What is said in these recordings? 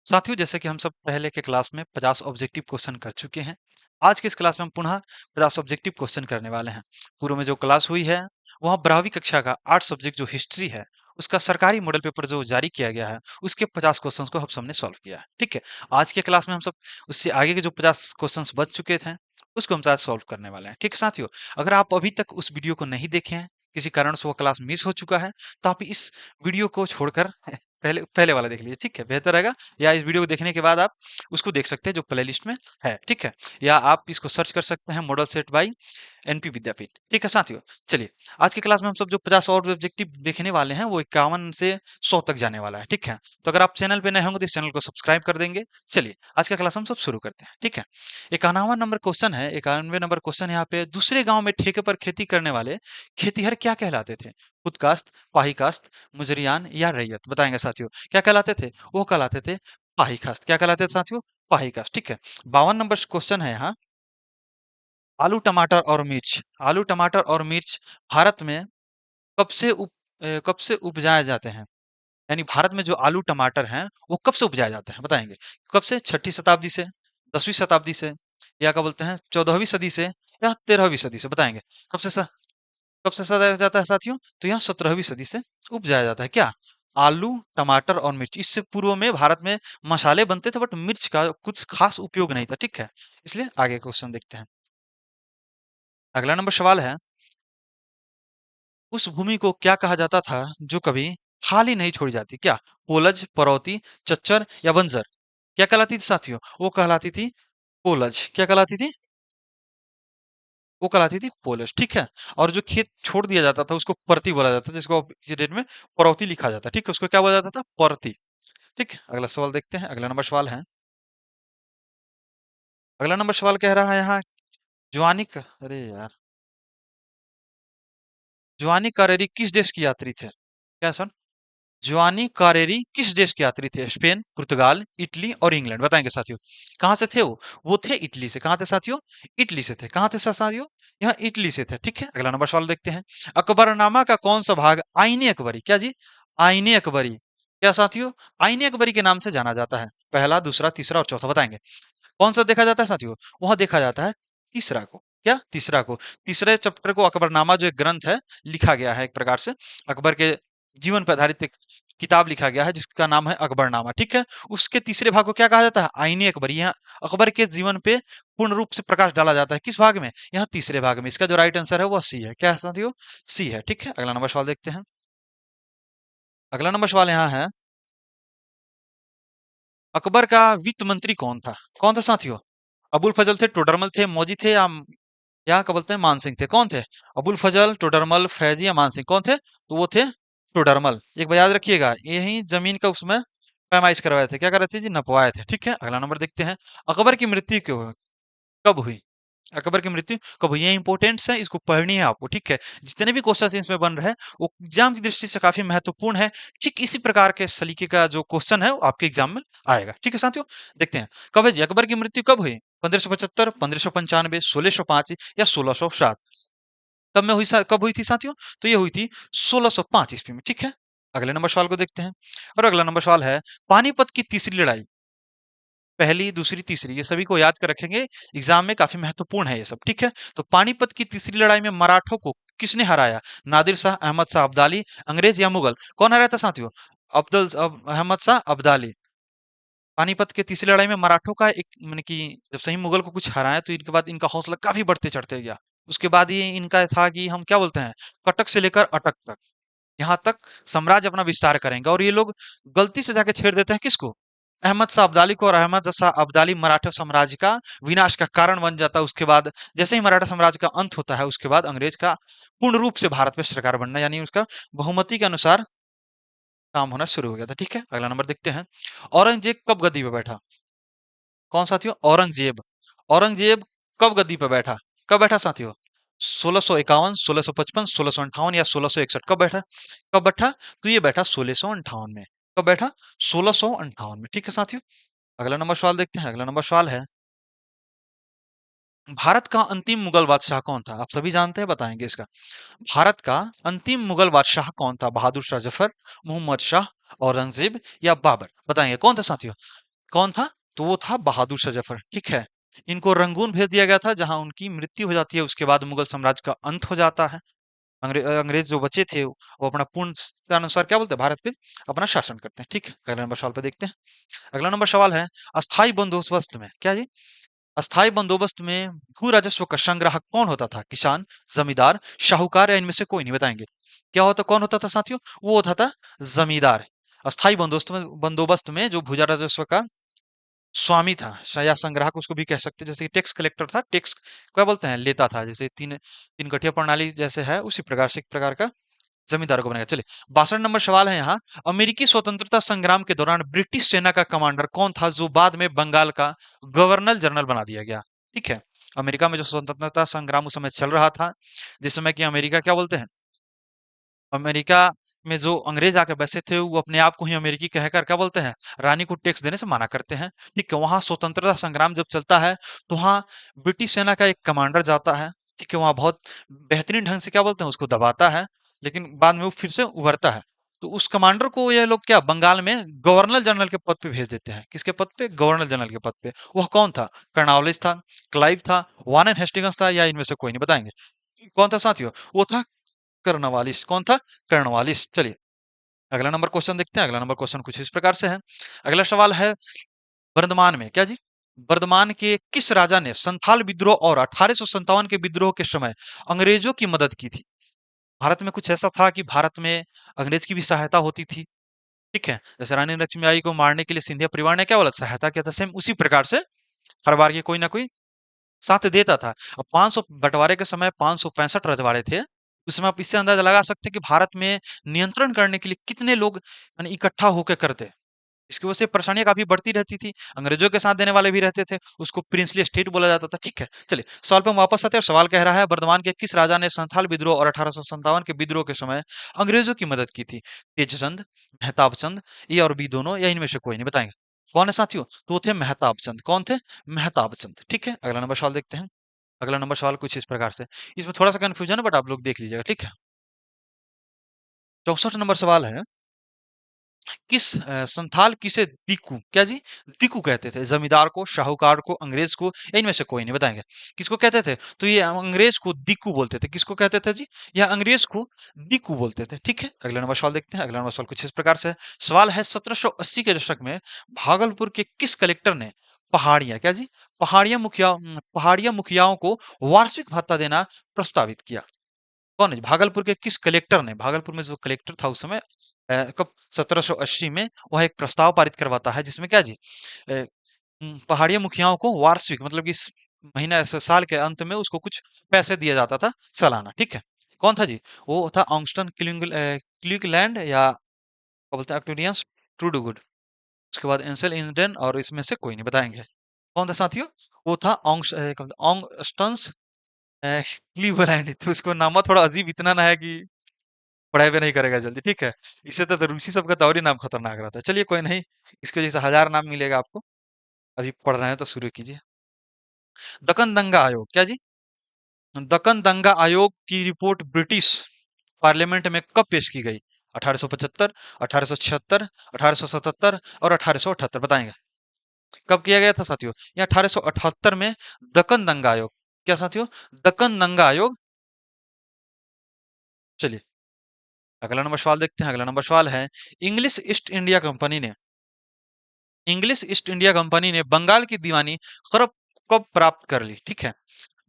साथियों, जैसे कि हम सब पहले के क्लास में 50 ऑब्जेक्टिव क्वेश्चन कर चुके हैं। आज के इस क्लास में हम पुनः 50 ऑब्जेक्टिव क्वेश्चन करने वाले हैं। पूर्व में जो क्लास हुई है, वहाँ 12वीं कक्षा का 8 सब्जेक्ट जो हिस्ट्री है, उसका सरकारी मॉडल पेपर जो जारी किया गया है, उसके 50 क्वेश्चंस को हम सबने सॉल्व किया है। ठीक है? आज के क्लास में हम सब उससे आगे के जो 50 क्वेश्चंस बच चुके थे, उसको हम आज सॉल्व करने वाले हैं। ठीक है साथियों? अगर आप अभी तक उस वीडियो को नहीं देखे हैं, किसी कारण से वो क्लास मिस हो चुका है, तो आप इस वीडियो को छोड़कर पहले पहले वाला देख लीजिए। ठीक है? बेहतर रहेगा। या इस वीडियो को देखने के बाद आप उसको देख सकते हैं जो प्लेलिस्ट में है, ठीक है? या आप इसको सर्च कर सकते हैं मॉडल सेट बाय एनपी विद्यापीठ। ठीक है साथियों? चलिए, आज की क्लास में हम सब जो 50 और ऑब्जेक्टिव देखने वाले हैं, वो 51 से 100 तक जाने वाला है, ठीक है? तो अगर आप चैनल पे नए होंगे तो इस चैनल को सब्सक्राइब कर देंगे। चलिए, आज का क्लास हम सब शुरू करते हैं, ठीक है? 91 नंबर क्वेश्चन है, 91 नंबर क्वेश्चन यहाँ पे दूसरे गाँव में ठेके पर खेती करने वाले खेतिहर क्या कहलाते थे? खुद काश्त, पाही काश्त, मुजरियान या रैयत? बताएंगे साथियों। क्या कहलाते थे? वो कहलाते थे पाही काश्त। क्या कहलाते थे साथियों? पाही काश्त। ठीक है। 52 नंबर क्वेश्चन है यहाँ। आलू टमाटर और मिर्च, आलू टमाटर और मिर्च भारत में कब से कब से उपजाए जाते हैं? यानी भारत में जो आलू टमाटर हैं, वो कब से उपजाए जाते हैं? बताएंगे। कब से? 6ठी शताब्दी से, 10वीं शताब्दी से, या क्या बोलते हैं 14वीं सदी से, या 13वीं सदी से? बताएंगे। कब से कब से सजाया जाता है साथियों? तो यहाँ 17वीं सदी से उपजाया जाता है। क्या? आलू, टमाटर और मिर्च। इससे पूर्व में भारत में मसाले बनते थे, बट मिर्च का कुछ खास उपयोग नहीं था। ठीक है? इसलिए आगे क्वेश्चन देखते हैं। अगला नंबर सवाल है, उस भूमि को क्या कहा जाता था जो कभी खाली नहीं छोड़ी जाती? क्या? पोलज, परौती, चच्चर या बंजर? क्या कहलाती थी साथियों? वो कहलाती थी पोलज। क्या कहलाती थी? वो कहलाती थी पोलिश। ठीक है? और जो खेत छोड़ दिया जाता था उसको परती बोला जाता था, जिसको अब के डेट में परौती लिखा जाता है। ठीक है? उसको क्या बोला जाता था? परती। ठीक है? अगला सवाल देखते हैं। अगला नंबर सवाल है, अगला नंबर सवाल कह रहा है यहाँ, ज्वानी क अरे यार! ज्वानी कारेरी किस देश की यात्री थे? क्या सुन? ज्वानी कारेरी किस देश के यात्री थे? स्पेन, पुर्तगाल, इटली और इंग्लैंड? बताएंगे साथियों। कहाँ से थे वो? वो थे इटली से। कहाँ थे साथियों? इटली से थे। कहाँ थे साथियों? यहाँ इटली से थे। ठीक है? अगला नंबर सवाल देखते हैं। अकबरनामा का कौन सा भाग आईने अकबरी, क्या जी? आईने अकबरी, क्या साथियों? आईने अकबरी के नाम से जाना जाता है? पहला, दूसरा, तीसरा और चौथा? बताएंगे। कौन सा देखा जाता है साथियों? वहां देखा जाता है तीसरा को। क्या? तीसरा को। तीसरे चैप्टर को अकबरनामा जो एक ग्रंथ है, लिखा गया है एक प्रकार से। अकबर के जीवन पर आधारित एक किताब लिखा गया है जिसका नाम है अकबरनामा। ठीक है? उसके तीसरे भाग को क्या कहा जाता है? आईने अकबरी। यहाँ अकबर के जीवन पे पूर्ण रूप से प्रकाश डाला जाता है। किस भाग में? यहाँ तीसरे भाग में। इसका जो राइट आंसर है वो सी है। क्या है साथियों? सी है। ठीक है? अगला नंबर सवाल देखते हैं। अगला नंबर सवाल यहाँ है, अकबर का वित्त मंत्री कौन था? कौन था साथियों? अबुल फजल थे, टोडरमल थे, मौजी थे, या क्या बोलते हैं मानसिंह थे? कौन थे? अबुल फजल, टोडरमल, फैजी या मानसिंह? कौन थे? तो वो थे टोडरमल। एक बार याद रखिएगा, यही जमीन का उसमें पैमाइश करवाए थे। क्या कर रहे थे जी? नपवाए थे। ठीक है? अगला नंबर देखते हैं। अकबर की मृत्यु क्यों कब हुई? अकबर की मृत्यु कब हुई? ये इंपॉर्टेंट्स है, इसको पढ़नी है आपको। ठीक है? जितने भी क्वेश्चन इसमें बन रहे हैं, वो एग्जाम की दृष्टि से काफी महत्वपूर्ण है। ठीक इसी प्रकार के सलीके का जो क्वेश्चन है वो आपके एग्जाम में आएगा। ठीक है साथियों? देखते हैं। कब है जी अकबर की मृत्यु कब हुई? 1575, 1595, 1605 या 1607? कब में हुई कब हुई थी साथियों? तो ये हुई थी 1605 ईस्वी में। ठीक है? अगले नंबर सवाल को देखते हैं। और अगला नंबर सवाल है, पानीपत की तीसरी लड़ाई, पहली, दूसरी, तीसरी, ये सभी को याद कर रखेंगे। एग्जाम में काफी महत्वपूर्ण है ये सब। ठीक है? तो पानीपत की तीसरी लड़ाई में मराठों को किसने हराया? नादिर शाह, अहमद शाह अब्दाली, अंग्रेज या मुगल? कौन हराया था साथियों? अहमद शाह अब्दाली। पानीपत की तीसरी लड़ाई में मराठों का एक माने कि जब सही मुगल को कुछ हराया, तो इनके बाद इनका हौसला काफी बढ़ते चढ़ते गया। उसके बाद ये इनका था कि हम क्या बोलते हैं, कटक से लेकर अटक तक, यहाँ तक साम्राज्य अपना विस्तार करेंगे। और ये लोग गलती से जाके छेड़ देते हैं किसको? अहमद शाह अब्दाली को। और अहमद शाह अब्दाली मराठा साम्राज्य का विनाश का कारण बन जाता है। उसके बाद जैसे ही मराठा साम्राज्य का अंत होता है, उसके बाद अंग्रेज का पूर्ण रूप से भारत में सरकार बनना, यानी उसका बहुमति के अनुसार काम होना शुरू हो गया था। ठीक है? अगला नंबर देखते हैं। औरंगजेब कब गद्दी पे बैठा? कौन साथियों? औरंगजेब। औरंगजेब कब गद्दी पे बैठा? कब बैठा साथियों? 1651, 1655, 1658 या 1661? कब बैठा? कब बैठा? तो ये बैठा 1658 में। कब बैठा? 1658 में। ठीक है साथियों? अगला नंबर सवाल देखते हैं। अगला नंबर सवाल है, भारत का अंतिम मुगल बादशाह कौन था? आप सभी जानते हैं, बताएंगे इसका। भारत का अंतिम मुगल बादशाह कौन था? बहादुर शाह जफर, मोहम्मद शाह, औरंगजेब या बाबर? बताएंगे कौन था साथियों? कौन था? तो वो था बहादुर शाह जफर, ठीक है। इनको रंगून भेज दिया गया था, जहां उनकी मृत्यु हो जाती है। उसके बाद मुगल साम्राज्य का अंत हो जाता है। अंग्रेज जो बचे थे वो अपना पूर्ण अनुसार क्या बोलते हैं, भारत पे अपना शासन करते हैं, ठीक है। अगला नंबर सवाल पे देखते हैं। अगला नंबर सवाल है, अस्थाई बंदोबस्त में क्या जी, अस्थाई बंदोबस्त में भू राजस्व का संग्राहक कौन होता था? किसान, जमींदार, शाहूकार या इनमें से कोई नहीं? बताएंगे क्या होता, कौन होता था साथियों? वो होता था जमींदार। अस्थाई बंदोबस्त में जो भूजा राजस्व का स्वामी था, या संग्राहक उसको भी कह सकते हैं, जैसे कि टैक्स कलेक्टर था, टैक्स क्या बोलते हैं, लेता था, जैसे तीन तीन गठिया प्रणाली जैसे है, उसी प्रकार से एक प्रकार का जमींदारों को बनाया। चलिए 62 नंबर सवाल है यहाँ, अमेरिकी स्वतंत्रता संग्राम के दौरान ब्रिटिश सेना का कमांडर कौन था, जो बाद में बंगाल का गवर्नर जनरल बना दिया गया? ठीक है। अमेरिका में जो स्वतंत्रता संग्राम उस समय चल रहा था, जिस समय कि अमेरिका क्या बोलते हैं, अमेरिका में जो अंग्रेज आके बसे थे, वो अपने आप को ही अमेरिकी कहकर क्या बोलते हैं, रानी को टैक्स देने से मना करते हैं। ठीक है, वहां स्वतंत्रता संग्राम जब चलता है, तो वहां ब्रिटिश सेना का एक कमांडर जाता है। ठीक है, वहां बहुत बेहतरीन ढंग से क्या बोलते हैं, उसको दबाता है, लेकिन बाद में वो फिर से उभरता है। तो उस कमांडर को ये लोग क्या बंगाल में गवर्नर जनरल के पद पे भेज देते हैं। किसके पद पे? गवर्नर जनरल के पद पे। वह कौन था? कर्नवालिस था, क्लाइव था, वारेन हेस्टिंग्स था, या इनमें से कोई नहीं? बताएंगे कौन था साथियों? वो था कर्नवालिस। कौन था? कर्नवालिस। चलिए अगला नंबर क्वेश्चन देखते हैं। अगला नंबर क्वेश्चन कुछ इस प्रकार से है। अगला सवाल है, वर्धमान में क्या जी, वर्धमान के किस राजा ने संथाल विद्रोह और 1857 के विद्रोह के समय अंग्रेजों की मदद की थी? भारत में कुछ ऐसा था कि भारत में अंग्रेज की भी सहायता होती थी। ठीक है, जैसे रानी लक्ष्मीबाई को मारने के लिए सिंधिया परिवार ने क्या बोला, सहायता किया था, सेम उसी प्रकार से हर बार ये कोई ना कोई साथ देता था। अब 500 बंटवारे के समय 565 रजवाड़े थे। उस समय आप इससे अंदाजा लगा सकते हैं कि भारत में नियंत्रण करने के लिए कितने लोग यानी इकट्ठा होकर करते। इसकी वजह से परेशानियां काफी बढ़ती रहती थी। अंग्रेजों के साथ देने वाले भी रहते थे, उसको प्रिंसली स्टेट बोला जाता था। ठीक है, चलिए सवाल पे हम वापस आते हैं। और सवाल कह रहा है, वर्धमान के किस राजा ने संथाल विद्रोह और 1857 के विद्रोह के समय अंग्रेजों की मदद की थी? तेजचंद, मेहताब चंद, ये और बी दोनों, या इनमें से कोई नहीं? बताएंगे कौन है साथियों? तो वो थे मेहताब चंद। कौन थे? मेहताब चंद। ठीक है, अगला नंबर सवाल देखते हैं। अगला नंबर सवाल कुछ इस प्रकार से, इसमें थोड़ा सा कंफ्यूजन है, बट आप लोग देख लीजिएगा, ठीक है। 64 नंबर सवाल है, संथाल किसे दिक्कू क्या जी, दिक्कू कहते थे? जमींदार को, शाहूकार को, अंग्रेज को, या इनमें से कोई नहीं? बताएंगे किसको कहते थे? तो ये अंग्रेज को दिक्कू बोलते थे। किसको कहते थे जी? या अंग्रेज को दिक्कू बोलते थे। ठीक है, अगला नंबर सवाल देखते हैं। अगला नंबर सवाल कुछ इस प्रकार से है। सवाल है, 1780 के दशक में भागलपुर के किस कलेक्टर ने पहाड़ियां क्या जी, पहाड़िया मुखियाओं को वार्षिक भत्ता देना प्रस्तावित किया? कौन है? भागलपुर के किस कलेक्टर ने, भागलपुर में जो कलेक्टर था उस समय, कब, 1780 में, वह एक प्रस्ताव पारित करवाता है, जिसमें क्या जी, पहाड़िया मुखियाओं को वार्षिक मतलब कि महीना साल के अंत में उसको कुछ पैसे दिया जाता था सालाना। ठीक है, कौन था जी? वो था ऑंगस्टन क्लिकलैंड, या क्या बोलते हैं, ऑक्टेवियन ट्रूडोगुड। उसके बाद एंसेल इंडेन, और इसमें से कोई नहीं? बताएंगे कौन था साथियों? वो था ऑंगस्टन्स क्लीवलैंड। तो इसको नाम थोड़ा अजीब इतना ना है कि पढ़ाई भी नहीं करेगा जल्दी। ठीक है, इससे तो रूसी सबका तो और ही नाम खतरनाक रहता है। चलिए कोई नहीं, इसके जैसा हजार नाम मिलेगा आपको। अभी पढ़ रहे हैं तो शुरू कीजिए। दक्कन दंगा आयोग क्या जी, दक्कन दंगा आयोग की रिपोर्ट ब्रिटिश पार्लियामेंट में कब पेश की गई? 1875, 1876, 1877 और 1878? बताएंगे कब किया गया था साथियों? ये 1878 में दक्कन दंगा आयोग। क्या साथियों? दक्कन दंगा आयोग। चलिए अगला नंबर सवाल देखते हैं। अगला नंबर सवाल है, इंग्लिश ईस्ट इंडिया कंपनी ने इंग्लिश ईस्ट इंडिया कंपनी ने बंगाल की दीवानी कब कब प्राप्त कर ली? ठीक है,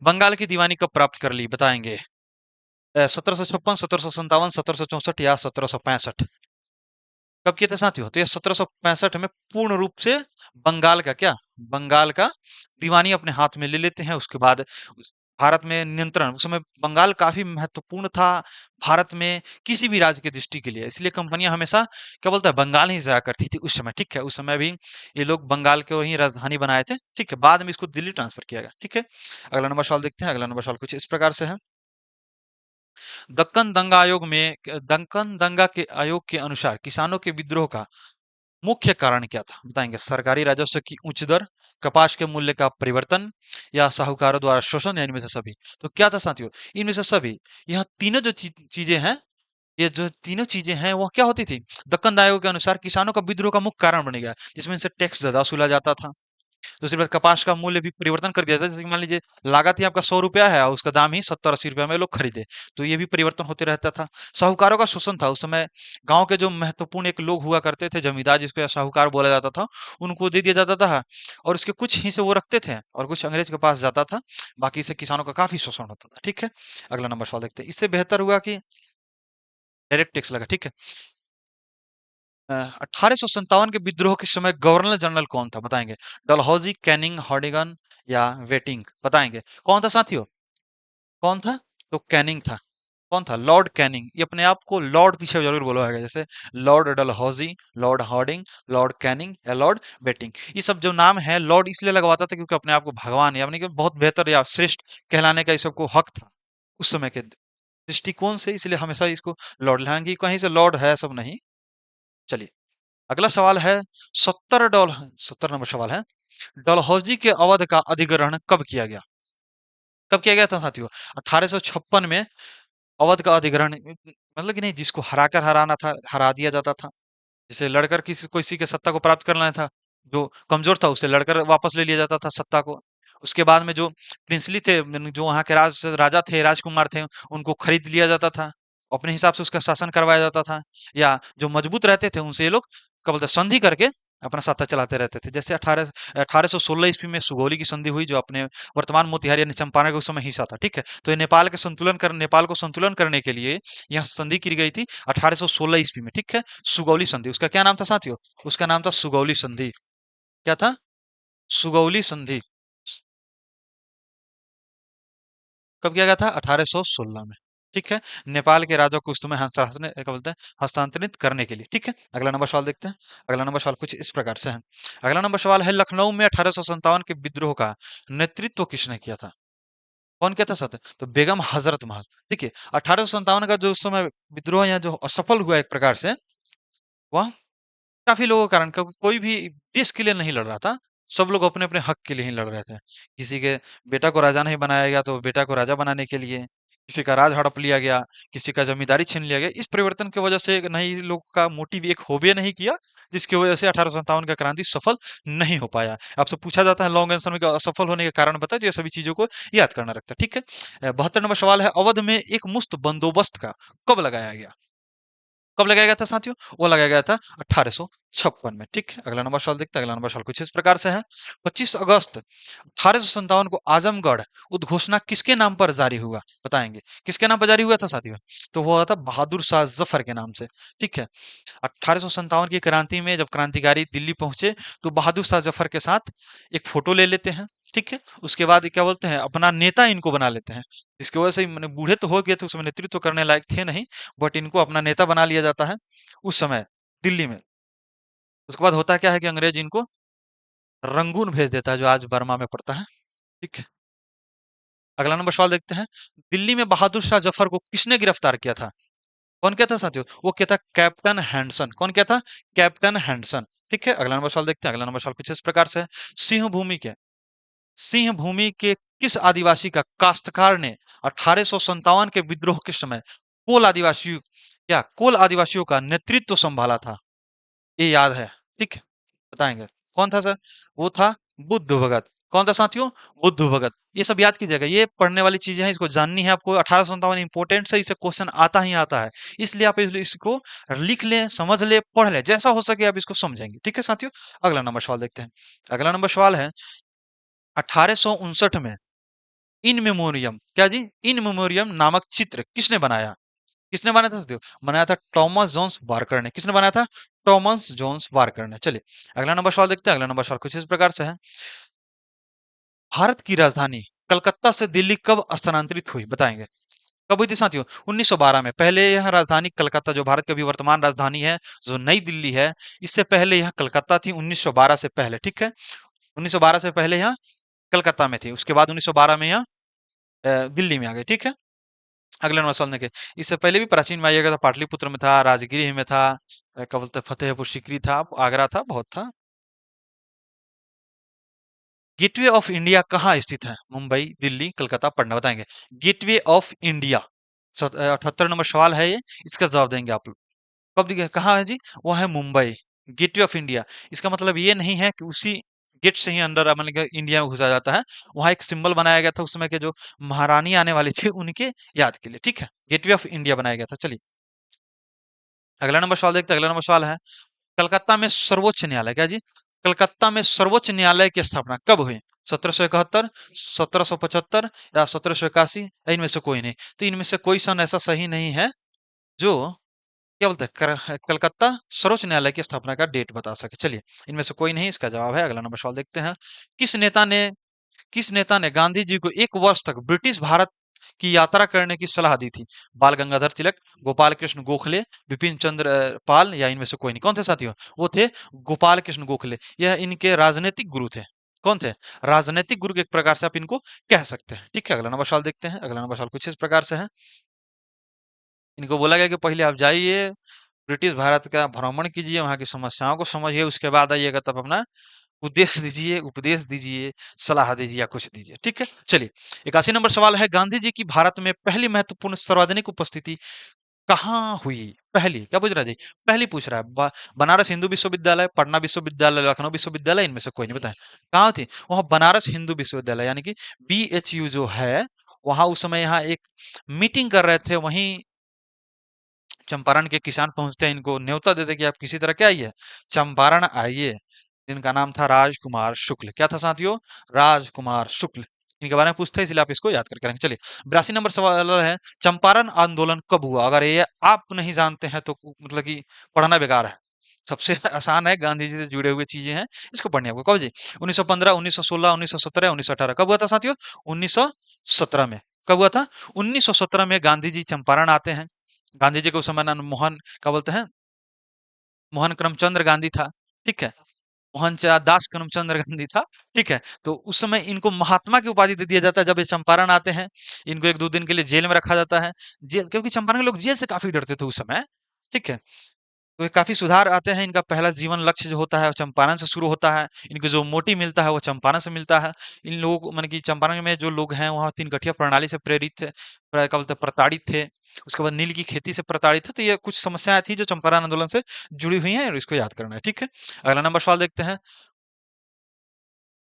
बंगाल की दीवानी कब प्राप्त कर ली? बताएंगे 1756, 1757, 1764 या 1765? कब किए थे साथियों? तो ये 1765 में पूर्ण रूप से बंगाल का क्या, बंगाल का दीवानी अपने हाथ में ले लेते हैं। उसके बाद भारत में नियंत्रण, उस समय बंगाल काफी महत्वपूर्ण था भारत में किसी भी राज्य की दृष्टि के लिए, इसलिए कंपनियां हमेशा क्या बोलता है, बंगाल ही जाया करती थी उस समय। ठीक है, उस समय भी ये लोग बंगाल को ही राजधानी बनाए थे। ठीक है, बाद में इसको दिल्ली ट्रांसफर किया गया। ठीक है, अगला नंबर सवाल देखते हैं। अगला नंबर सवाल कुछ इस प्रकार से है, दक्कन दंगा के आयोग के अनुसार किसानों के विद्रोह का मुख्य कारण क्या था? बताएंगे सरकारी राजस्व की उच्च दर, कपास के मूल्य का परिवर्तन, या साहूकारों द्वारा शोषण, या इनमें से सभी? तो क्या था साथियों? इनमें से सभी। यह तीनों जो चीजें हैं, ये जो तीनों चीजें हैं वो क्या होती थी, दक्कन आयोग के अनुसार किसानों का विद्रोह का मुख्य कारण बन गया, जिसमें से टैक्स ज्यादा वसूला जाता था। दूसरी बात, कपास का मूल्य भी परिवर्तन कर दिया था। जैसे कि मान लीजिए लागत ही आपका 100 रुपया है और उसका दाम ही 70-80 रुपया में लोग खरीदे, तो ये भी परिवर्तन होते रहता था। साहूकारों का शोषण था उस समय। गांव के जो महत्वपूर्ण एक लोग हुआ करते थे, जमींदार जिसको या साहूकार बोला जाता था, उनको दे दिया जाता था और उसके कुछ हिस्से वो रखते थे और कुछ अंग्रेज के पास जाता था। बाकी से किसानों का काफी शोषण होता था। ठीक है, अगला नंबर सवाल देखते हैं। इससे बेहतर हुआ कि डायरेक्ट टैक्स लगा। ठीक है, 1857 के विद्रोह के समय गवर्नर जनरल कौन था, बताएंगे? डलहौजी, कैनिंग, हॉर्डिगन या वेटिंग, बताएंगे कौन था साथियों? कौन था? तो कैनिंग था। कौन था? Lord Canning. ये अपने आप को लॉर्ड पीछे जरूर बोला है, जैसे lord Dalhousie, lord Hardinge, lord Canning या लॉर्ड वेटिंग। ये सब जो नाम है लॉर्ड इसलिए लगवाता था क्योंकि अपने आप को भगवान यानी कि बहुत बेहतर या श्रेष्ठ कहलाने का इस सबको हक था उस समय के दृष्टिकोण से, इसलिए हमेशा इसको लॉर्ड, हालांकि कहीं से लॉर्ड है सब नहीं। चलिए, अगला सवाल है। 70 नंबर सवाल है। डलहौजी के अवध का अधिग्रहण कब किया गया? कब किया गया था साथियों? 1856 में अवध का अधिग्रहण, मतलब कि नहीं, जिसको हराकर हराना था हरा दिया जाता था, जिसे लड़कर किसी की सत्ता को प्राप्त करना था, जो कमजोर था उससे लड़कर वापस ले लिया जाता था सत्ता को। उसके बाद में जो प्रिंसली थे, जो वहां के राजा थे, राजकुमार थे, उनको खरीद लिया जाता था, अपने हिसाब से उसका शासन करवाया जाता था। या जो मजबूत रहते थे उनसे ये लोग क्या बोलते हैं, संधि करके अपना सत्ता चलाते रहते थे। जैसे 1816 ईस्वी में सुगौली की संधि हुई, जो अपने वर्तमान मोतिहारी यानी चंपारण के उस समय हिस्सा था। ठीक है, तो ये नेपाल को संतुलन करने के लिए यह संधि की गई थी 1816 ईस्वी में। ठीक है, सुगौली संधि, उसका क्या नाम था साथियों? उसका नाम था सुगौली संधि। क्या था? सुगौली संधि। कब किया गया था? 1816 में। ठीक है, नेपाल के राजा को उस समय क्या बोलते हैं, हस्तांतरित करने के लिए। ठीक है, अगला नंबर सवाल देखते हैं। अगला नंबर सवाल कुछ इस प्रकार से है। अगला नंबर सवाल है, लखनऊ में 1857 के विद्रोह का नेतृत्व किसने किया था? कौन किया था साथ? तो बेगम हजरत महल। देखिए, 1857 का जो उस समय विद्रोह या जो असफल हुआ एक प्रकार से, वह काफ़ी लोगों के कारण, क्योंकि कोई भी देश के लिए नहीं लड़ रहा था, सब लोग अपने-अपने हक के लिए ही लड़ रहे थे। किसी के बेटा को राजा नहीं बनाया गया, तो बेटा को राजा बनाने के लिए, किसी का राज हड़प लिया गया, किसी का ज़मींदारी छीन लिया गया। इस परिवर्तन की वजह से नहीं लोग का मोटिव एक हो भी नहीं किया, जिसकी वजह से 1857 का क्रांति सफल नहीं हो पाया। आपसे पूछा जाता है लॉन्ग आंसर में कि असफल होने के कारण बताइए, तो ये सभी चीज़ों को याद करना रखता है। ठीक है? 72 नंबर सवाल है, अवध में एक मुश्त बंदोबस्त का कब लगाया गया? कब लगाया गया था साथियों? वो लगाया गया था 1856 में। ठीक है, अगला नंबर सवाल देखते हैं। अगला नंबर सवाल कुछ इस प्रकार से है। 25 अगस्त 1857 को आजमगढ़ उद्घोषणा किसके नाम पर जारी हुआ, बताएंगे? किसके नाम पर जारी हुआ था साथियों? तो वो हुआ था बहादुर शाह जफर के नाम से। ठीक है, 1857 की क्रांति में जब क्रांतिकारी दिल्ली पहुंचे, तो बहादुर शाह जफर के साथ एक फोटो ले लेते हैं। ठीक है, उसके बाद क्या बोलते हैं, अपना नेता इनको बना लेते हैं, जिसकी वजह से मैंने बूढ़े तो हो गए थे, उसमें नेतृत्व करने लायक थे नहीं, बट इनको अपना नेता बना लिया जाता है उस समय दिल्ली में। उसके बाद होता क्या है कि अंग्रेज इनको रंगून भेज देता है, जो आज बर्मा में पड़ता है। ठीक है, अगला नंबर सवाल देखते हैं। दिल्ली में बहादुर शाह जफर को किसने गिरफ्तार किया था? कौन क्या था साथियों? वो क्या था? कैप्टन हैंडसन। कौन क्या था? कैप्टन हैंडसन। ठीक है, अगला नंबर सवाल देखते हैं। अगला नंबर सवाल कुछ इस प्रकार से है। सिंह भूमि के सिंह भूमि के किस आदिवासी का काश्तकार ने 1857 के विद्रोह के समय कोल आदिवासियों का नेतृत्व संभाला था? ये याद है? ठीक है, बताएंगे कौन था सर? वो था बुद्ध भगत। कौन था साथियों? बुद्ध भगत। ये सब याद कीजिएगा, ये पढ़ने वाली चीजें हैं, इसको जाननी है आपको। 1857 इंपॉर्टेंट है, इसे क्वेश्चन आता ही आता है, इसलिए आप इसको लिख लें, समझ ले, पढ़ लें, जैसा हो सके आप इसको समझेंगे। ठीक है साथियों, अगला नंबर सवाल देखते हैं। अगला नंबर सवाल है, 1859 में इन मेमोरियम, क्या जी? इन मेमोरियम नामक चित्र किसने बनाया? किसने बनाया था साथियों? बनाया था टॉमस जोन्स बार्कर ने। किसने बनाया था? टॉमस जोन्स बार्कर ने। चलिए, अगला नंबर सवाल देखते हैं। अगला नंबर सवाल कुछ इस प्रकार से है। भारत की राजधानी कलकत्ता से दिल्ली कब स्थानांतरित हुई, बताएंगे? कब हुई थी साथियों? 1912 में। पहले यह राजधानी कलकत्ता, जो भारत की अभी वर्तमान राजधानी है, जो नई दिल्ली है, इससे पहले यह कलकत्ता थी 1912 से पहले। ठीक है, 1912 से पहले यहाँ कलकत्ता में थी, उसके बाद 1912 में यहाँ दिल्ली में आ गई। ठीक है, अगले नंबर सवाल देखिए। इससे पहले भी प्राचीन में आइएगा, था पाटलिपुत्र में था, राजगीर में था, क्या बोलते हैं, फतेहपुर सीकरी था, आगरा था, बहुत था। गेटवे ऑफ इंडिया कहाँ स्थित है? मुंबई, दिल्ली, कलकत्ता, पटना, बताएंगे? गेटवे ऑफ इंडिया 78 नंबर सवाल है ये, इसका जवाब देंगे आप लोग। कब दिखे कहाँ है जी? वो है मुंबई, गेटवे ऑफ इंडिया। इसका मतलब ये नहीं है कि उसी गेट से ही अंदर मतलब कि इंडिया में घुसा जाता है। वहां एक सिंबल बनाया गया था उस समय के जो महारानी आने वाली थी उनके याद के लिए, ठीक है। गेटवे ऑफ इंडिया बनाया गया था। चलिए अगला नंबर सवाल देखते हैं। अगला नंबर सवाल है, कलकत्ता में सर्वोच्च न्यायालय, क्या जी? कलकत्ता में सर्वोच्च न्यायालय की स्थापना कब हुई? 1771, 1775 या 1781, या इनमें से कोई नहीं? तो इनमें से कोई सन ऐसा सही नहीं है जो क्या बोलते हैं कलकत्ता सर्वोच्च न्यायालय की स्थापना का डेट बता सके। चलिए इनमें से कोई नहीं, इसका जवाब है। अगला नंबर सवाल देखते हैं। किस नेता ने किस नेता ने गांधी जी को 1 वर्ष तक ब्रिटिश भारत की यात्रा करने की सलाह दी थी? बाल गंगाधर तिलक, गोपाल कृष्ण गोखले, बिपिन चंद्र पाल, या इनमें से कोई नहीं? कौन थे साथियों? वो थे गोपाल कृष्ण गोखले। यह इनके राजनीतिक गुरु थे। कौन थे? राजनीतिक गुरु के एक प्रकार से आप इनको कह सकते हैं, ठीक है। अगला नंबर सवाल देखते हैं। अगला नंबर सवाल कुछ इस प्रकार से है। इनको बोला गया कि पहले आप जाइए, ब्रिटिश भारत का भ्रमण कीजिए, वहाँ की समस्याओं को समझिए, उसके बाद आइएगा तब अपना उपदेश दीजिए, सलाह दीजिए या कुछ दीजिए, ठीक है। चलिए 81 नंबर सवाल है, गांधी जी की भारत में पहली महत्वपूर्ण सार्वजनिक उपस्थिति कहाँ हुई? पहली क्या पूछ रहा है जी? पहली पूछ रहा है। बनारस हिंदू विश्वविद्यालय, पटना विश्वविद्यालय, लखनऊ विश्वविद्यालय, इनमें से कोई नहीं? बताएं कहाँ थी? वहां बनारस हिंदू विश्वविद्यालय यानी कि BHU जो है, वहां उस समय यहाँ एक मीटिंग कर रहे थे। वहीं चंपारण के किसान पहुंचते हैं, इनको न्योता देते कि आप किसी तरह क्या आइए, चंपारण आइए। जिनका नाम था राजकुमार शुक्ल। क्या था साथियों? राजकुमार शुक्ल। इनके बारे में पूछते हैं, इसलिए आप इसको याद करके रखें। चलिए 82 नंबर सवाल है, चंपारण आंदोलन कब हुआ? अगर ये आप नहीं जानते हैं तो मतलब कि पढ़ना बेकार है। सबसे आसान है, गांधी जी से जुड़े हुए चीजें हैं, इसको पढ़नी है आपको। कब जी? 1915, 1916, 1917, 1918? कब हुआ था साथियों? 1917 में। कब हुआ था? 1917 में गांधी जी चंपारण आते हैं। गांधी जी को उस समय ना मोहन क्या बोलते हैं, मोहन करमचंद गांधी था, ठीक है। दास करमचंद गांधी था, ठीक है। तो उस समय इनको महात्मा की उपाधि दे दिया जाता है जब ये चंपारण आते हैं। इनको 1-2 दिन के लिए जेल में रखा जाता है। जेल, क्योंकि चंपारण के लोग जेल से काफी डरते थे उस समय, ठीक है। तो ये काफी सुधार आते हैं। इनका पहला जीवन लक्ष्य जो होता है वो चंपारण से शुरू होता है। इनको जो मोटी मिलता है वो चंपारण से मिलता है। इन लोगों को माने कि चंपारण में जो लोग हैं वहाँ 3 गठिया प्रणाली से प्रेरित थे, क्या बोलते हैं, प्रताड़ित थे। उसके बाद नील की खेती से प्रताड़ित थे। तो ये कुछ समस्याएं थी जो चंपारण आंदोलन से जुड़ी हुई हैं और इसको याद करना है, ठीक है। अगला नंबर सवाल देखते हैं।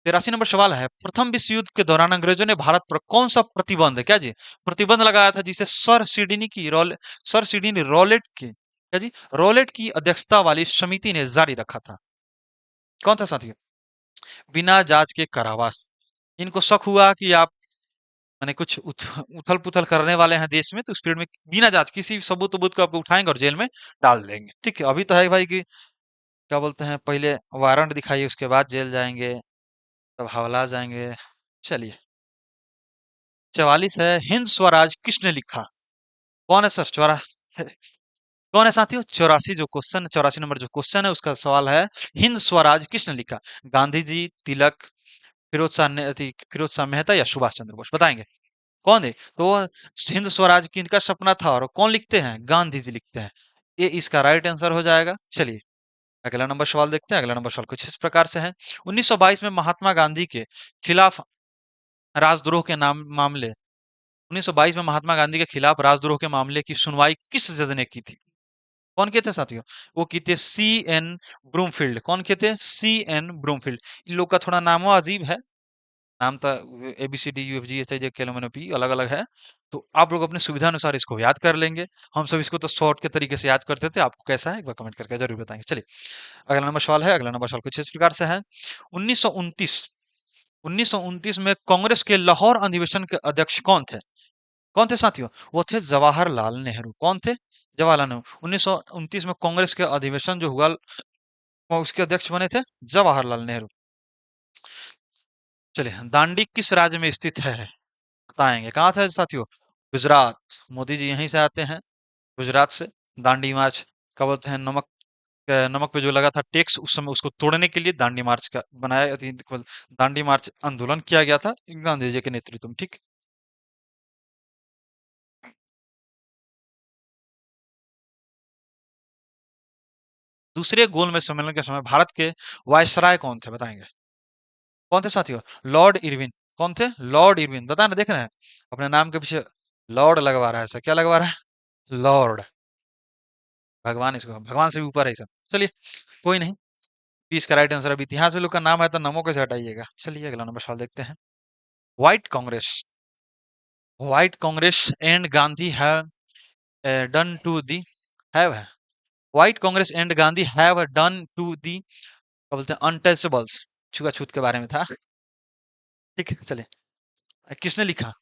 83 नंबर सवाल है, प्रथम विश्व युद्ध के दौरान अंग्रेजों ने भारत पर कौन सा प्रतिबंध है, क्या जी, प्रतिबंध लगाया था, जिसे सर सिडनी रॉलेट की, क्या जी, रॉलेट की अध्यक्षता वाली समिति ने जारी रखा था? कौन था साथियों? बिना जांच के कारावास। इनको शक हुआ कि आप माने कुछ उथल पुथल करने वाले हैं देश में, तो उस पीरियड में बिना जांच किसी सबूत सबूत को आपको उठाएंगे और जेल में डाल देंगे, ठीक है। अभी तो है भाई कि क्या बोलते हैं, पहले वारंट दिखाइए उसके बाद जेल जाएंगे, तब हवला जाएंगे। चलिए 44 है, हिंद स्वराज किसने लिखा? कौन है सर? चौरा कौन है साथियों? 84 जो क्वेश्चन, 84 नंबर जो क्वेश्चन है उसका सवाल है, हिंद स्वराज किसने लिखा? गांधी जी, तिलक, फिरोज शाह मेहता या सुभाष चंद्र बोस? बताएंगे कौन है? तो हिंद स्वराज किनका सपना था और कौन लिखते हैं? गांधी जी लिखते हैं। ये इसका राइट आंसर हो जाएगा। चलिए अगला नंबर सवाल देखते हैं। अगला नंबर सवाल कुछ इस प्रकार से है, 1922 में महात्मा गांधी के खिलाफ राजद्रोह के नाम मामले 1922 में महात्मा गांधी के खिलाफ राजद्रोह के मामले की सुनवाई किस जज ने की थी? कौन किए थे साथियों? वो किए थे C.N. ब्रूमफील्ड। कौन किए थे? C.N. ब्रूमफील्ड। इन लोग का थोड़ा नामो अजीब है। नाम तो ABCDUFG अलग अलग है। तो आप लोग अपनी सुविधा अनुसार इसको याद कर लेंगे। हम सब इसको तो शॉर्ट के तरीके से याद करते थे। आपको कैसा है एक बार कमेंट करके जरूर बताएंगे। चलिए अगला नंबर सवाल है। अगला नंबर सवाल कुछ इस प्रकार से है, 1929 1929 में कांग्रेस के लाहौर अधिवेशन के अध्यक्ष कौन थे? कौन थे साथियों? वो थे जवाहरलाल नेहरू। कौन थे? जवाहरलाल नेहरू। 1929 में कांग्रेस के अधिवेशन जो हुआ वो उसके अध्यक्ष बने थे जवाहरलाल नेहरू। चलिए दांडी किस राज्य में स्थित है? बताएंगे कहाँ था साथियों? गुजरात। मोदी जी यहीं से आते हैं, गुजरात से। दांडी मार्च क्या बोलते हैं, नमक पे जो लगा था टैक्स, उस समय उसको तोड़ने के लिए दांडी मार्च का बनाया दांडी मार्च आंदोलन किया गया था गांधी जी के नेतृत्व में, ठीक। दूसरे गोलमेज सम्मेलन के समय भारत के वायसराय कौन थे? बताएंगे कौन थे साथियों? Lord Irwin. कौन थे? Lord Irwin. बताना देखना है अपने नाम के पीछे लॉर्ड लगवा रहा है सर, क्या लगवा रहा है? लॉर्ड। भगवान, इसको भगवान से भी ऊपर है सब। चलिए, कोई नहीं। 20 का राइट आंसर। अब इतिहास में लोग का नाम है तो नामों को से हटाइएगा। चलिए अगला नंबर सवाल देखते हैं। What Congress, what Congress and Gandhi have done to the, have है, what Congress and Gandhi have done to the, क्या बोलते हैं, अनटचेबल्स, छुआछूत के बारे में था। ठीक है, चलिए। किसने लिखा?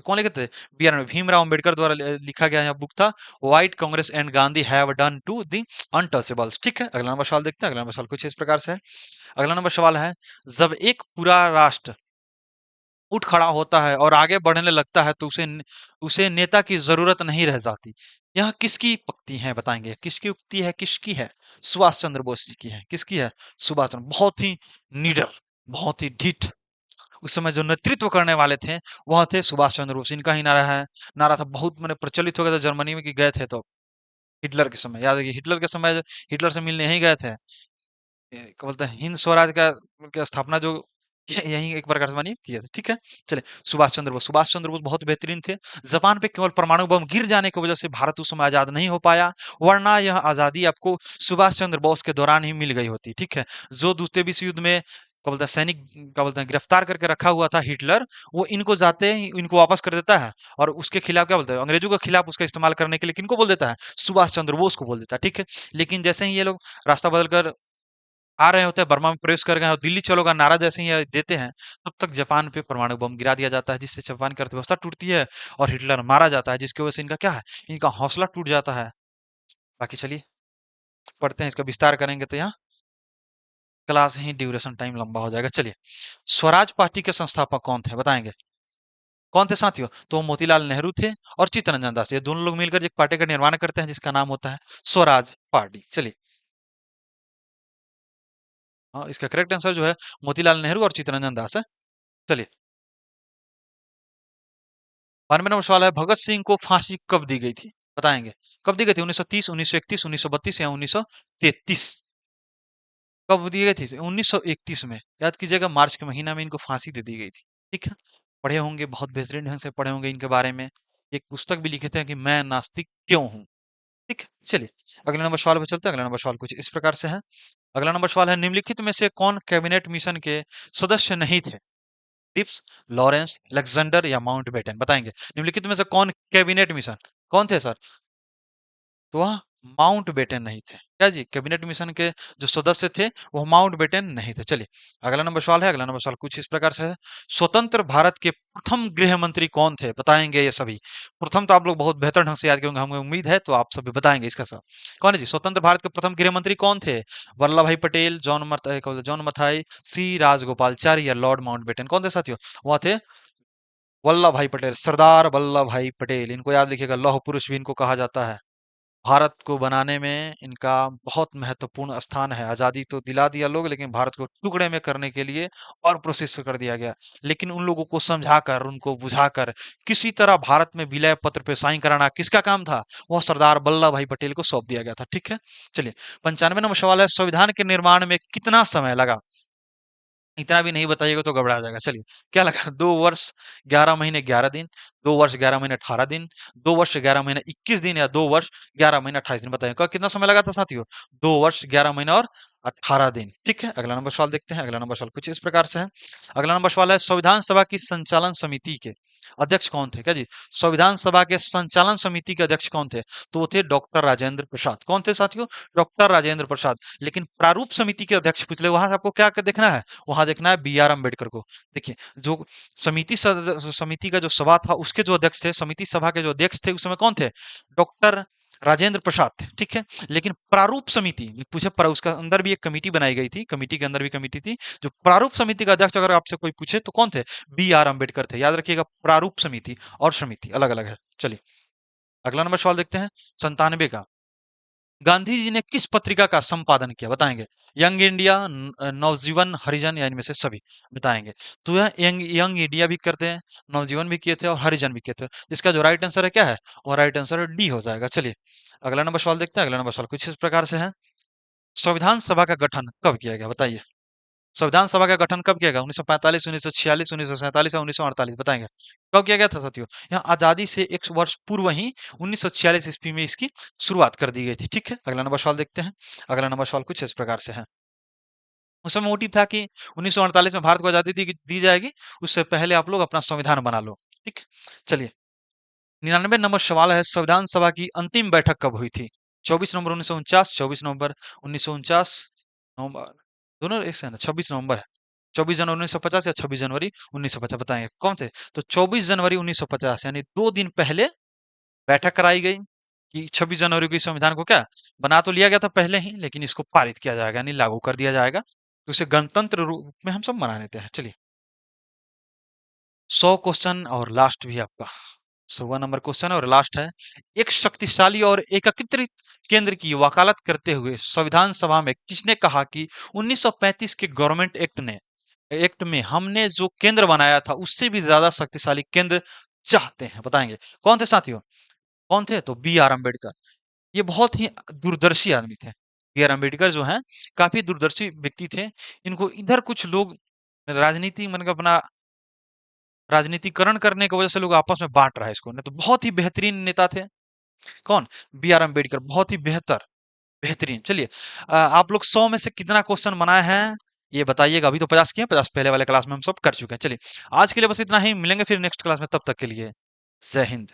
कौन लिखे थे? बी आर भीमराव अंबेडकर द्वारा लिखा गया यह बुक था, what Congress and Gandhi have done to the untouchables. ठीक है, अगला नंबर सवाल देखते हैं। अगला नंबर सवाल कुछ इस प्रकार से है। अगला नंबर सवाल है, जब एक पूरा राष्ट्र उठ खड़ा होता है और आगे बढ़ने लगता है तो उसे नेता की जरूरत नहीं रह जाती। यह किसकी पक्ति है बताएंगे? किसकी उक्ति है? किसकी है? सुभाष चंद्र बोस जी की है। किसकी है? सुभाष चंद्र। बहुत ही निडर, बहुत ही ढीठ, उस समय जो नेतृत्व करने वाले थे वह थे सुभाष चंद्र बोस। इनका ही नारा है, नारा था, बहुत मैंने प्रचलित हो गया था जर्मनी में कि गए थे तो हिटलर के समय, याद है कि हिटलर के समय हिटलर से मिलने यही गए थे। क्या बोलते हैं, हिंद स्वराज का की स्थापना जो यही एक प्रकार से मानिए किया था। ठीक है, चले। सुभाष चंद्र बोस, सुभाष चंद्र बोस बहुत बेहतरीन थे। जापान पे केवल परमाणु बम गिर जाने की वजह से भारत उस समय आजाद नहीं हो पाया, वरना यह आजादी आपको सुभाष चंद्र बोस के दौरान ही मिल गई होती। ठीक है, जो दूसरे विश्व युद्ध में क्या बोलते हैं सैनिक, क्या बोलते हैं, गिरफ्तार करके रखा हुआ था हिटलर, वो इनको जाते ही इनको वापस कर देता है और उसके खिलाफ क्या बोलते हैं, अंग्रेजों के खिलाफ उसका इस्तेमाल करने के लिए किनको बोल देता है? सुभाष चंद्र बोस को बोल देता है। ठीक है, लेकिन जैसे ही ये लोग रास्ता बदल कर आ रहे होते हैं, बर्मा में प्रवेश कर गए और दिल्ली चलो का नारा जैसे ही ये देते हैं, तब तक जापान पे परमाणु बम गिरा दिया जाता है, जिससे जापान की अर्थव्यवस्था टूटती है और हिटलर मारा जाता है, जिसकी वजह से इनका क्या है, इनका हौसला टूट जाता है। बाकी चलिए पढ़ते हैं, इसका विस्तार करेंगे तो यहाँ क्लास ही ड्यूरेशन टाइम लंबा हो जाएगा। चलिए, स्वराज पार्टी के संस्थापक कौन थे बताएंगे? कौन थे साथियों? तो मोतीलाल नेहरू थे और चित्तरंजन दास। ये दोनों लोग मिलकर एक पार्टी का निर्माण करते हैं जिसका नाम होता है स्वराज पार्टी। चलिए, हाँ, इसका करेक्ट आंसर जो है मोतीलाल नेहरू और चित्तरंजन दास है। चलिए, 92 नंबर सवाल है, भगत सिंह को फांसी कब दी गई थी बताएंगे? कब दी गई थी? 1930, 1931, 1932 या 1933? कब दी गई थी? 1931 में। याद कीजिएगा, मार्च के महीना में इनको फांसी दे दी गई थी। ठीक है, पढ़े होंगे, बहुत बेहतरीन ढंग से पढ़े होंगे इनके बारे में। एक पुस्तक भी लिखे थे कि मैं नास्तिक क्यों हूँ। ठीक है, चलिए अगले नंबर सवाल पे चलते हैं। अगला नंबर सवाल कुछ इस प्रकार से है। अगला नंबर सवाल है, निम्नलिखित में से कौन कैबिनेट मिशन के सदस्य नहीं थे? टिप्स, लॉरेंस, अलेक्जेंडर या माउंटबेटन? बताएंगे निम्नलिखित में से कौन कैबिनेट मिशन, कौन थे सर? तो वह माउंटबेटन नहीं थे। क्या जी, कैबिनेट मिशन के जो सदस्य थे वो माउंटबेटन नहीं थे। चलिए अगला नंबर सवाल है। अगला नंबर सवाल कुछ इस प्रकार से है, स्वतंत्र भारत के प्रथम गृह मंत्री कौन थे बताएंगे? ये सभी प्रथम तो आप लोग बहुत बेहतर ढंग से याद करेंगे, हमें उम्मीद है, तो आप सभी बताएंगे इसका सब। कौन है जी स्वतंत्र भारत के प्रथम गृह मंत्री? कौन थे? वल्लभ भाई पटेल, जॉन मथाई, सी राजगोपालचारी या लॉर्ड माउंटबेटन? कौन थे साथियों? वह थे वल्लभ भाई पटेल, सरदार वल्लभ भाई पटेल। इनको याद लिखिएगा, लौह पुरुष भी इनको कहा जाता है। भारत को बनाने में इनका बहुत महत्वपूर्ण स्थान है। आजादी तो दिला दिया लोग, लेकिन भारत को टुकड़े में करने के लिए और प्रोसेस कर दिया गया। लेकिन उन लोगों को समझाकर, उनको बुझाकर किसी तरह भारत में विलय पत्र पे साइन कराना किसका काम था? वह सरदार वल्लभ भाई पटेल को सौंप दिया गया था। ठीक है, चलिए 95 नंबर सवाल है, संविधान के निर्माण में कितना समय लगा? इतना भी नहीं बताइएगा तो घबरा जाएगा। चलिए, क्या लगा? 2 वर्ष 11 महीने 11 दिन, 2 वर्ष 11 महीने 18 दिन, 2 वर्ष 11 महीने 21 दिन या 2 वर्ष 11 महीने 28 दिन? बताइए कितना समय लगा था साथियों? 2 वर्ष 11 महीने और 18 दिन। ठीक है, अगला नंबर सवाल देखते हैं। अगला नंबर सवाल कुछ इस प्रकार से है। अगला नंबर सवाल है, संविधान सभा की संचालन समिति के अध्यक्ष कौन थे? क्या जी, संविधान सभा के संचालन समिति के अध्यक्ष कौन थे? तो वो थे डॉक्टर राजेंद्र प्रसाद। कौन थे साथियों? डॉक्टर राजेंद्र प्रसाद। लेकिन प्रारूप समिति के अध्यक्ष पूछ ले, वहां से आपको क्या देखना है? वहां देखना है बी आर अम्बेडकर को। देखिए, जो समिति का जो सभा था उसके जो अध्यक्ष थे, समिति सभा के जो अध्यक्ष थे उस समय कौन थे? डॉक्टर राजेंद्र प्रसाद थे। ठीक है, लेकिन प्रारूप समिति पूछे, पर उसका अंदर भी एक कमेटी बनाई गई थी, कमेटी के अंदर भी कमेटी थी। जो प्रारूप समिति का अध्यक्ष अगर आपसे कोई पूछे तो कौन थे? बी आर अम्बेडकर थे। याद रखिएगा, प्रारूप समिति और समिति अलग अलग है। चलिए अगला नंबर सवाल देखते हैं, 97 का। गांधी जी ने किस पत्रिका का संपादन किया बताएंगे? यंग इंडिया, नवजीवन, हरिजन या इनमें से सभी? बताएंगे। तो यह यंग यंग इंडिया भी करते हैं, नवजीवन भी किए थे और हरिजन भी किए थे। इसका जो राइट आंसर है क्या है? और राइट आंसर डी हो जाएगा। चलिए अगला नंबर सवाल देखते हैं। अगला नंबर सवाल कुछ इस प्रकार से है, संविधान सभा का गठन कब किया गया बताइए? संविधान सभा का गठन कब किया गया? 1945, 1946, 1947 या 1948? बताएंगे कब किया गया था साथियों? यहाँ आजादी से एक वर्ष पूर्व ही 1946 ईस्वी में इसकी शुरुआत कर दी गई थी। ठीक है, अगला नंबर सवाल देखते हैं। अगला नंबर सवाल कुछ इस प्रकार से है। उस समय मोटिव था कि 1948 में भारत को आजादी दी जाएगी, उससे पहले आप लोग अपना संविधान बना लो। ठीक, चलिए 99 नंबर सवाल है, संविधान सभा की अंतिम बैठक कब हुई थी? 24 नवंबर 1949, 24 नवंबर 1949, नवंबर दोनों एक से है ना, 26 नवंबर है। 24 जनवरी 1950 या 26 जनवरी 1950? बताएंगे कौन थे? तो 24 जनवरी 1950 यानी 2 दिन पहले बैठक कराई गई कि 26 जनवरी को इस संविधान को क्या बना तो लिया गया था पहले ही, लेकिन इसको पारित किया जाएगा यानी लागू कर दिया जाएगा, तो इसे गणतंत्र रूप में हम सब मना लेते हैं। चलिए 100 क्वेश्चन और लास्ट भी आपका 100वां नंबर क्वेश्चन है और लास्ट है। एक शक्तिशाली और एकीकृत केंद्र की वकालत करते हुए संविधान सभा में किसने कहा कि 1935 के गवर्नमेंट एक्ट में हमने जो केंद्र बनाया था उससे भी ज्यादा शक्तिशाली केंद्र चाहते हैं? बताएंगे कौन थे साथियों? कौन थे? तो बी आर अम्बेडकर। ये बहुत ही दूरदर्शी आदमी थे। बी आर अम्बेडकर जो हैं काफी दूरदर्शी व्यक्ति थे। इनको इधर कुछ लोग राजनीति मतलब अपना राजनीतिकरण करने की वजह से लोग आपस में बांट रहा है इसको, नहीं तो बहुत ही बेहतरीन नेता थे। कौन? बी आर अम्बेडकर, बहुत ही बेहतरीन। चलिए आप लोग 100 में से कितना क्वेश्चन बनाए हैं ये बताइएगा। अभी तो 50 किए, 50 पहले वाले क्लास में हम सब कर चुके हैं। चलिए आज के लिए बस इतना ही, मिलेंगे फिर नेक्स्ट क्लास में, तब तक के लिए जय हिंद।